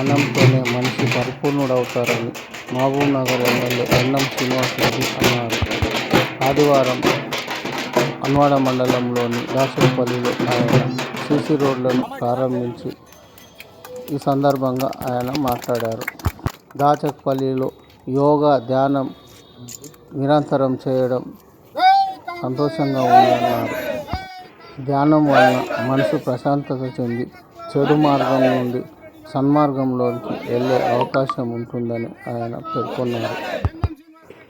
ధ్యానంతోనే మనిషి పరిపూర్ణుడవుతారని మహబూబ్నగర్ ఎమ్మెల్యే ఎన్నం శ్రీనివాసరెడ్డి అన్నారు. ఆదివారం అన్వాడ మండలంలోని దాసరపల్లిలో ఆయన సీసీ రోడ్లను ప్రారంభించి ఈ సందర్భంగా ఆయన మాట్లాడారు. దాచక్పల్లిలో యోగా, ధ్యానం నిరంతరం చేయడం సంతోషంగా ఉందన్నారు. ధ్యానం వలన మనసు ప్రశాంతత చెంది చెడు మార్గం నుండి సన్మార్గంలోకి వెళ్ళే అవకాశం ఉంటుందని ఆయన పేర్కొన్నారు.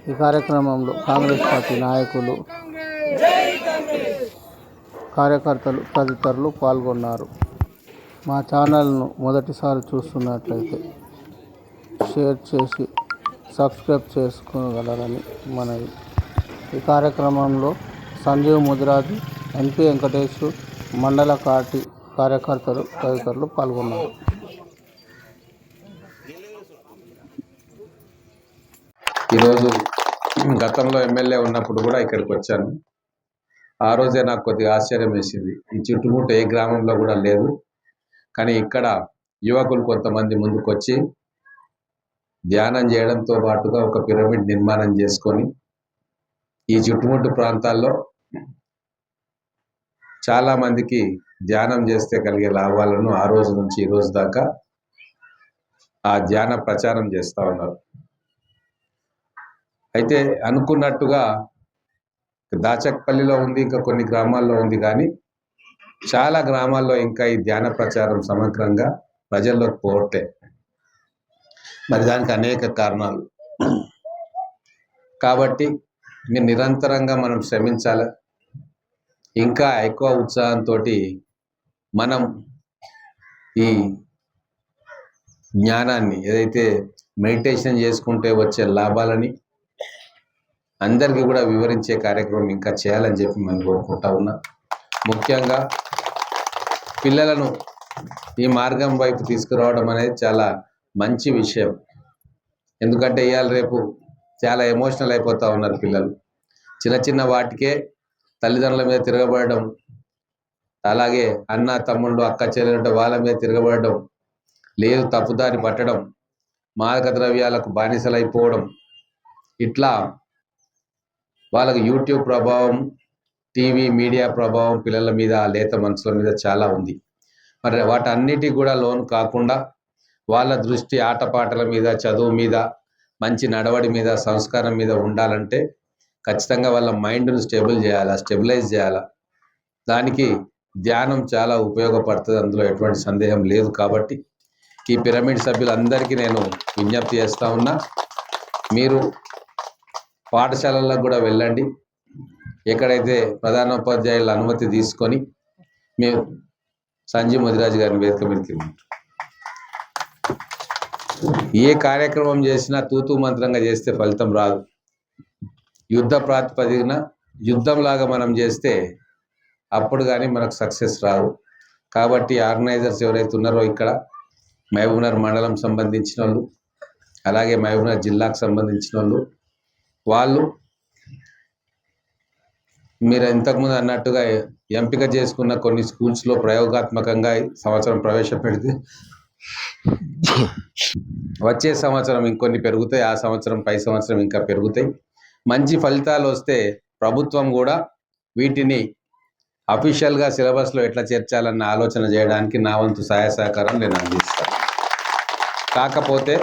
ఈ కార్యక్రమంలో కాంగ్రెస్ పార్టీ నాయకులు, కార్యకర్తలు తదితరులు పాల్గొన్నారు. మా ఛానల్ను మొదటిసారి చూస్తున్నట్లయితే షేర్ చేసి సబ్స్క్రైబ్ చేసుకోగలరని మనవి. ఈ కార్యక్రమంలో సంజీవ్ ముదిరాజు, ఎన్పి వెంకటేష్, మండల పార్టీ కార్యకర్తలు తదితరులు పాల్గొన్నారు. ఈరోజు గతంలో ఎమ్మెల్యే ఉన్నప్పుడు కూడా ఇక్కడికి వచ్చాను. ఆ రోజే నాకు కొద్దిగా ఆశ్చర్యం వేసింది. ఈ చుట్టుముట్టు ఏ గ్రామంలో కూడా లేదు. కానీ ఇక్కడ యువకులు కొంతమంది ముందుకొచ్చి ధ్యానం చేయడంతో పాటుగా ఒక పిరమిడ్ నిర్మాణం చేసుకొని ఈ చుట్టుముట్టు ప్రాంతాల్లో చాలామందికి ధ్యానం చేస్తే కలిగే లాభాలను ఆ రోజు నుంచి ఈ రోజు దాకా ఆ ధ్యాన ప్రచారం చేస్తూ ఉన్నారు. అయితే అనుకున్నట్టుగా దాచక్పల్లిలో ఉంది, ఇంకా కొన్ని గ్రామాల్లో ఉంది, కానీ చాలా గ్రామాల్లో ఇంకా ఈ ధ్యాన ప్రచారం సమగ్రంగా ప్రజల్లోకి పోవట్లే. మరి దానికి అనేక కారణాలు. కాబట్టి మీరు నిరంతరంగా మనం శ్రమించాలి. ఇంకా ఎక్కువ ఉత్సాహంతో మనం ఈ జ్ఞానాన్ని, ఏదైతే మెడిటేషన్ చేసుకుంటే వచ్చే లాభాలని అందరికీ కూడా వివరించే కార్యక్రమం ఇంకా చేయాలని చెప్పి మనం కోరుకుంటా ఉన్నా. ముఖ్యంగా పిల్లలను ఈ మార్గం వైపు తీసుకురావడం అనేది చాలా మంచి విషయం. ఎందుకంటే ఇవాళ రేపు చాలా ఎమోషనల్ అయిపోతూ ఉన్నారు పిల్లలు. చిన్న చిన్న వాటికే తల్లిదండ్రుల మీద తిరగబడడం, అలాగే అన్న తమ్ముళ్ళు, అక్క చెల్లెలు వాళ్ళ మీద తిరగబడడం, లేదు తప్పుదారి పట్టడం, మాదక ద్రవ్యాలకు బానిసలైపోవడం, ఇట్లా వాళ్ళకి యూట్యూబ్ ప్రభావం, టీవీ మీడియా ప్రభావం పిల్లల మీద, లేత మనసుల మీద చాలా ఉంది. మరి వాటన్నిటికీ కూడా లోను కాకుండా వాళ్ళ దృష్టి ఆటపాటల మీద, చదువు మీద, మంచి నడవడి మీద, సంస్కారం మీద ఉండాలంటే ఖచ్చితంగా వాళ్ళ మైండ్ను స్టెబిలైజ్ చేయాలా. దానికి ధ్యానం చాలా ఉపయోగపడుతుంది, అందులో ఎటువంటి సందేహం లేదు. కాబట్టి ఈ పిరమిడ్ సభ్యులందరికీ నేను విజ్ఞప్తి చేస్తూ ఉన్నా, మీరు పాఠశాలలకు కూడా వెళ్ళండి. ఎక్కడైతే ప్రధానోపాధ్యాయుల అనుమతి తీసుకొని మీరు సంజీవ్ ముదిరాజు గారిని వేదిక మీదకి ఏ కార్యక్రమం చేసినా తూతూ మంత్రంగా చేస్తే ఫలితం రాదు. యుద్ధ ప్రాతిపదికన యుద్ధంలాగా మనం చేస్తే అప్పుడు కానీ మనకు సక్సెస్ రాదు. కాబట్టి ఆర్గనైజర్స్ ఎవరైతే ఉన్నారో ఇక్కడ మహబూబ్నగర్ మండలం సంబంధించిన వాళ్ళు, అలాగే మహబూబ్నగర్ జిల్లాకు సంబంధించిన వాళ్ళు మీరు ఇంతకుముందు అన్నట్టుగా ఎంపిక చేసుకున్న కొన్ని స్కూల్స్లో ప్రయోగాత్మకంగా సంవత్సరం ప్రవేశపెడితే వచ్చే సంవత్సరం ఇంకొన్ని పెరుగుతాయి, ఆ సంవత్సరం పై సంవత్సరం ఇంకా పెరుగుతాయి. మంచి ఫలితాలు వస్తే ప్రభుత్వం కూడా వీటిని అఫీషియల్గా సిలబస్లో ఎట్లా చేర్చాలన్న ఆలోచన చేయడానికి నా వంతు సహాయ సహకారం నేను అందిస్తాను. కాకపోతే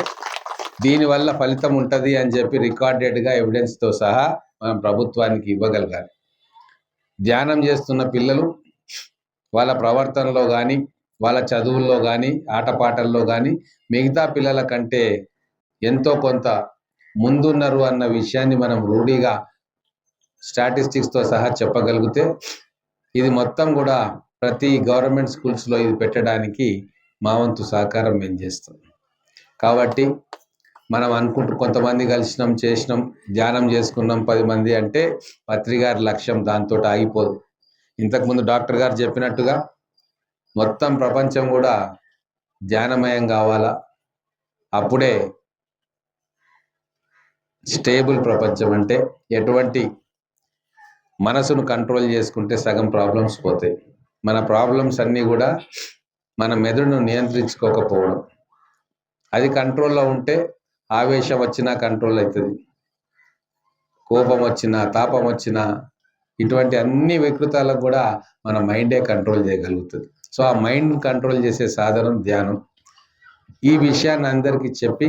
దీనివల్ల ఫలితం ఉంటుంది అని చెప్పి రికార్డెడ్గా ఎవిడెన్స్తో సహా మనం ప్రభుత్వానికి ఇవ్వగలగాలి. ధ్యానం చేస్తున్న పిల్లలు వాళ్ళ ప్రవర్తనలో కానీ, వాళ్ళ చదువుల్లో కానీ, ఆటపాటల్లో కానీ మిగతా పిల్లల కంటే ఎంతో కొంత ముందున్నారు అన్న విషయాన్ని మనం రూఢిగా స్టాటిస్టిక్స్తో సహా చెప్పగలిగితే ఇది మొత్తం కూడా ప్రతి గవర్నమెంట్ స్కూల్స్లో ఇది పెట్టడానికి మా వంతు సహకారం మేము చేస్తాం. కాబట్టి మనం అనుకుంటూ కొంతమంది కలిసినాం, చేసినాం, ధ్యానం చేసుకున్నాం 10 మంది అంటే పత్రికారి లక్ష్యం దాంతో ఆగిపోదు. ఇంతకుముందు డాక్టర్ గారు చెప్పినట్టుగా మొత్తం ప్రపంచం కూడా ధ్యానమయం కావాలా. అప్పుడే స్టేబుల్ ప్రపంచం. అంటే ఎటువంటి మనసును కంట్రోల్ చేసుకుంటే సగం ప్రాబ్లమ్స్ పోతాయి. మన ప్రాబ్లమ్స్ అన్నీ కూడా మన మెదడును నియంత్రించుకోకపోవడం. అది కంట్రోల్లో ఉంటే ఆవేశం వచ్చినా కంట్రోల్ అవుతుంది, కోపం వచ్చినా తాపం వచ్చినా ఇటువంటి అన్ని వికృతాలకు కూడా మన మైండే కంట్రోల్ చేయగలుగుతుంది. సో ఆ మైండ్ కంట్రోల్ చేసే సాధనం ధ్యానం. ఈ విషయాన్ని అందరికీ చెప్పి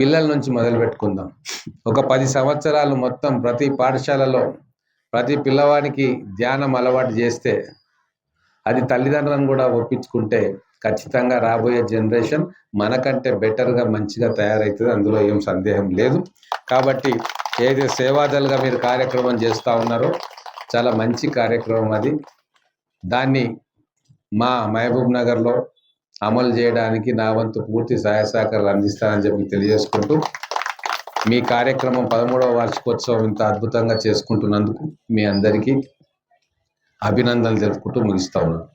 పిల్లల నుంచి మొదలు పెట్టుకుందాం. ఒక 10 సంవత్సరాలు మొత్తం ప్రతి పాఠశాలలో ప్రతి పిల్లవాడికి ధ్యానం అలవాటు చేస్తే, అది తల్లిదండ్రులను కూడా ఒప్పించుకుంటే ఖచ్చితంగా రాబోయే జనరేషన్ మనకంటే బెటర్గా మంచిగా తయారవుతుంది, అందులో ఏం సందేహం లేదు. కాబట్టి ఏదైతే సేవాదలుగా మీరు కార్యక్రమం చేస్తూ ఉన్నారో చాలా మంచి కార్యక్రమం అది. దాన్ని మా మహబూబ్ నగర్లో అమలు చేయడానికి నా వంతు పూర్తి సహాయ సహకారాలు అందిస్తానని చెప్పి తెలియజేసుకుంటూ, మీ కార్యక్రమం 13వ వార్షికోత్సవం ఇంత అద్భుతంగా చేసుకుంటున్నందుకు మీ అందరికీ అభినందనలు తెలుపుకుంటూ ముగిస్తా ఉన్నాను.